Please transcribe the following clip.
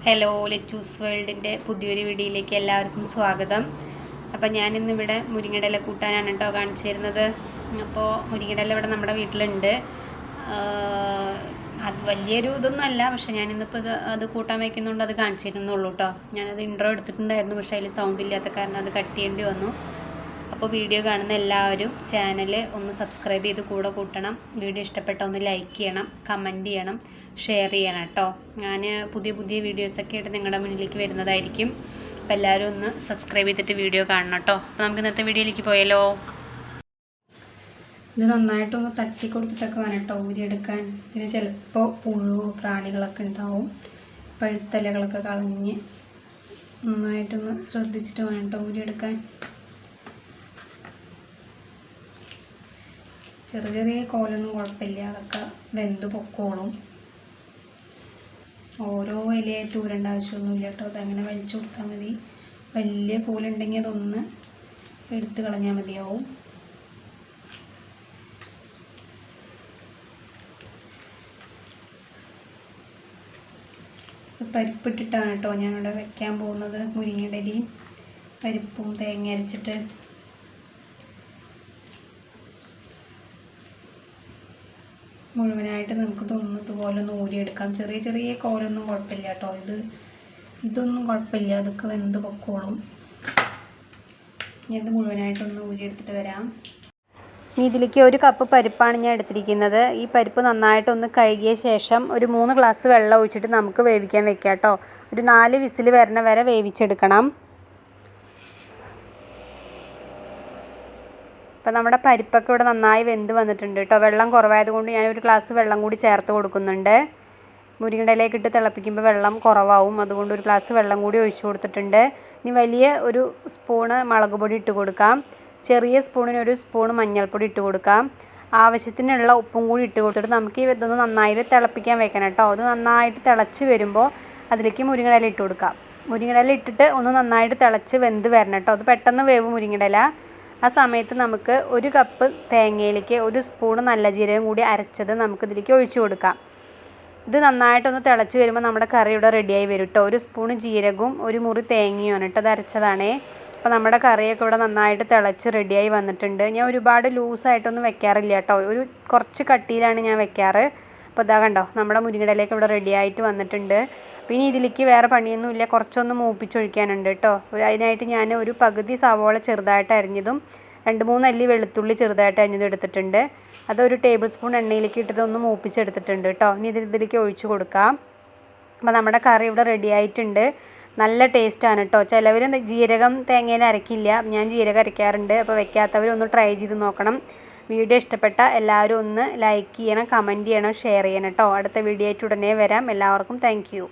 Hello, Lechu's വേൾഡിൻ്റെ പുതിയൊരു വീഡിയോയിലേക്ക് എല്ലാവർക്കും സ്വാഗതം. അപ്പോൾ ഞാനിന്നിവിടെ മുരിങ്ങയില കൂട്ടാനാണ് കേട്ടോ കാണിച്ചു തരുന്നത്. അപ്പോൾ മുരിങ്ങയില ഇവിടെ നമ്മുടെ വീട്ടിലുണ്ട്. അത് വലിയൊരു ഇതൊന്നും അല്ല, പക്ഷെ ഞാനിന്നിപ്പോൾ അത് കൂട്ടാൻ വയ്ക്കുന്നുണ്ട്, അത് കാണിച്ചു തരുന്നുള്ളൂ കേട്ടോ. ഞാനത് ഇൻട്രോ എടുത്തിട്ടുണ്ടായിരുന്നു, പക്ഷേ അതിൽ സൗണ്ട് ഇല്ലാത്ത കാരണം അത് കട്ട് ചെയ്യേണ്ടി വന്നു. അപ്പോൾ വീഡിയോ കാണുന്ന എല്ലാവരും ചാനൽ ഒന്ന് സബ്സ്ക്രൈബ് ചെയ്ത് കൂടെ കൂട്ടണം. വീഡിയോ ഇഷ്ടപ്പെട്ട ഒന്ന് ലൈക്ക് ചെയ്യണം, കമൻറ്റ് ചെയ്യണം, ഷെയർ ചെയ്യണം കേട്ടോ. ഞാൻ പുതിയ വീഡിയോസൊക്കെ ആയിട്ട് നിങ്ങളുടെ മുന്നിലേക്ക് വരുന്നതായിരിക്കും. അപ്പോൾ എല്ലാവരും ഒന്ന് സബ്സ്ക്രൈബ് ചെയ്തിട്ട് വീഡിയോ കാണണം കേട്ടോ. അപ്പോൾ നമുക്ക് ഇന്നത്തെ വീഡിയോയിലേക്ക് പോയാലോ. ഇത് നന്നായിട്ടൊന്ന് തട്ടി കൊടുത്തിട്ടൊക്കെ വേണം കേട്ടോ ഊരിയെടുക്കാൻ. ഇതിന് ചിലപ്പോൾ പുഴു പ്രാണികളൊക്കെ ഉണ്ടാവും. പഴുത്തലകളൊക്കെ കളഞ്ഞ് നന്നായിട്ടൊന്ന് ശ്രദ്ധിച്ചിട്ട് വേണം കേട്ടോ ഊരിയെടുക്കാൻ. ചെറിയ കോലൊന്നും കുഴപ്പമില്ല, അതൊക്കെ വെന്ത് പൊക്കോളും. ഓരോ ഇലയായിട്ട് ഊരേണ്ട ആവശ്യമൊന്നുമില്ല കേട്ടോ. അതങ്ങനെ വലിച്ചു കൊടുത്താൽ മതി. വലിയ കോലുണ്ടെങ്കിൽ അതൊന്ന് എടുത്ത് കളഞ്ഞാൽ മതിയാവും. പരിപ്പിട്ടിട്ടാണ് കേട്ടോ ഞാനിവിടെ വെക്കാൻ പോകുന്നത്. മുരിങ്ങയുടെ ഇലയും പരിപ്പും തേങ്ങ അരച്ചിട്ട്. മുഴുവനായിട്ട് നമുക്ക് ഇതുപോലെ ഒന്ന് ഊരിയെടുക്കാം. ചെറിയ കോലൊന്നും കുഴപ്പമില്ല കേട്ടോ. ഇതൊന്നും കുഴപ്പമില്ല, അതൊക്കെ വെന്ത് പൊക്കോളും. ഇത് മുഴുവനായിട്ടൊന്ന് ഊരിയെടുത്തിട്ട് വരാം. ഇതിലേക്ക് 1 കപ്പ് പരിപ്പാണ് ഞാൻ എടുത്തിരിക്കുന്നത്. ഈ പരിപ്പ് നന്നായിട്ടൊന്ന് കഴുകിയ ശേഷം ഒരു 3 ഗ്ലാസ് വെള്ളം ഒഴിച്ചിട്ട് നമുക്ക് വേവിക്കാൻ വെക്കാം കേട്ടോ. ഒരു 4 വിസിൽ വരണ വരെ വേവിച്ചെടുക്കണം. അപ്പോൾ നമ്മുടെ പരിപ്പൊക്കെ ഇവിടെ നന്നായി വെന്ത് വന്നിട്ടുണ്ട് കേട്ടോ. വെള്ളം കുറവായതുകൊണ്ട് ഞാൻ 1 ഗ്ലാസ് വെള്ളം കൂടി ചേർത്ത് കൊടുക്കുന്നുണ്ട്. മുരിങ്ങയിലേക്ക് ഇട്ട് തിളപ്പിക്കുമ്പോൾ വെള്ളം കുറവാവും, അതുകൊണ്ട് 1 ഗ്ലാസ് വെള്ളം കൂടി ഒഴിച്ചു കൊടുത്തിട്ടുണ്ട്. ഇനി വലിയ 1 സ്പൂണ് മുളക് പൊടി ഇട്ട് കൊടുക്കാം. ചെറിയ സ്പൂണിന് 1 സ്പൂൺ മഞ്ഞൾപ്പൊടി ഇട്ട് കൊടുക്കാം. ആവശ്യത്തിനുള്ള ഉപ്പും കൂടി ഇട്ട് കൊടുത്തിട്ട് നമുക്ക് ഇതൊന്ന് നന്നായിട്ട് തിളപ്പിക്കാൻ വെക്കണം കേട്ടോ. അത് നന്നായിട്ട് തിളച്ച് വരുമ്പോൾ അതിലേക്ക് മുരിങ്ങയില ഇട്ട് കൊടുക്കാം. മുരിങ്ങയില ഇട്ടിട്ട് ഒന്ന് നന്നായിട്ട് തിളച്ച് വെന്ത് വരണം കേട്ടോ. അത് പെട്ടെന്ന് വേവും മുരിങ്ങയില. ആ സമയത്ത് നമുക്ക് 1 കപ്പ് തേങ്ങയിലേക്ക് 1 സ്പൂൺ നല്ല ജീരകം കൂടി അരച്ചത് നമുക്കിതിലേക്ക് ഒഴിച്ചു കൊടുക്കാം. ഇത് നന്നായിട്ടൊന്ന് തിളച്ച് വരുമ്പോൾ നമ്മുടെ കറി ഇവിടെ റെഡിയായി വരും കേട്ടോ. 1 സ്പൂൺ ജീരകവും 1 മുറി തേങ്ങയുമാണ് കേട്ടോ, അത് അരച്ചതാണേ. അപ്പോൾ നമ്മുടെ കറിയൊക്കെ ഇവിടെ നന്നായിട്ട് തിളച്ച് റെഡിയായി വന്നിട്ടുണ്ട്. ഞാൻ ഒരുപാട് ലൂസായിട്ടൊന്നും വെക്കാറില്ല കേട്ടോ, കുറച്ച് കട്ടിയിലാണ് ഞാൻ വെക്കാറ്. അപ്പോൾ ഇതാ കണ്ടോ, നമ്മുടെ മുരിങ്ങയിലേക്ക് ഇവിടെ റെഡിയായിട്ട് വന്നിട്ടുണ്ട്. പിന്നെ ഇതിലേക്ക് വേറെ പണിയൊന്നുമില്ല, കുറച്ചൊന്ന് മൂപ്പിച്ചൊഴിക്കാനുണ്ട് കേട്ടോ. അതിനായിട്ട് ഞാൻ ഒരു പകുതി സവോള ചെറുതായിട്ട് അരിഞ്ഞതും 2-3 അല്ലി വെളുത്തുള്ളി ചെറുതായിട്ട് അരിഞ്ഞതും എടുത്തിട്ടുണ്ട്. അതൊരു ടേബിൾ സ്പൂൺ എണ്ണയിലേക്ക് ഇട്ടിട്ട് ഒന്ന് മൂപ്പിച്ചെടുത്തിട്ടുണ്ട് കേട്ടോ. ഇനി ഇതിലേക്ക് ഒഴിച്ച് കൊടുക്കാം. അപ്പോൾ നമ്മുടെ കറി ഇവിടെ റെഡി ആയിട്ടുണ്ട്. നല്ല ടേസ്റ്റാണ് കേട്ടോ. ചിലവർ ജീരകം തേങ്ങയിൽ അരക്കില്ല, ഞാൻ ജീരകം അരയ്ക്കാറുണ്ട്. അപ്പോൾ വെക്കാത്തവരൊന്ന് ട്രൈ ചെയ്ത് നോക്കണം. വീഡിയോ ഇഷ്ടപ്പെട്ട എല്ലാവരും ഒന്ന് ലൈക്ക് ചെയ്യണം, കമൻറ്റ് ചെയ്യണം, ഷെയർ ചെയ്യണം കേട്ടോ. അടുത്ത വീഡിയോ ആയിട്ട് ഉടനെ വരാം. എല്ലാവർക്കും താങ്ക് യു.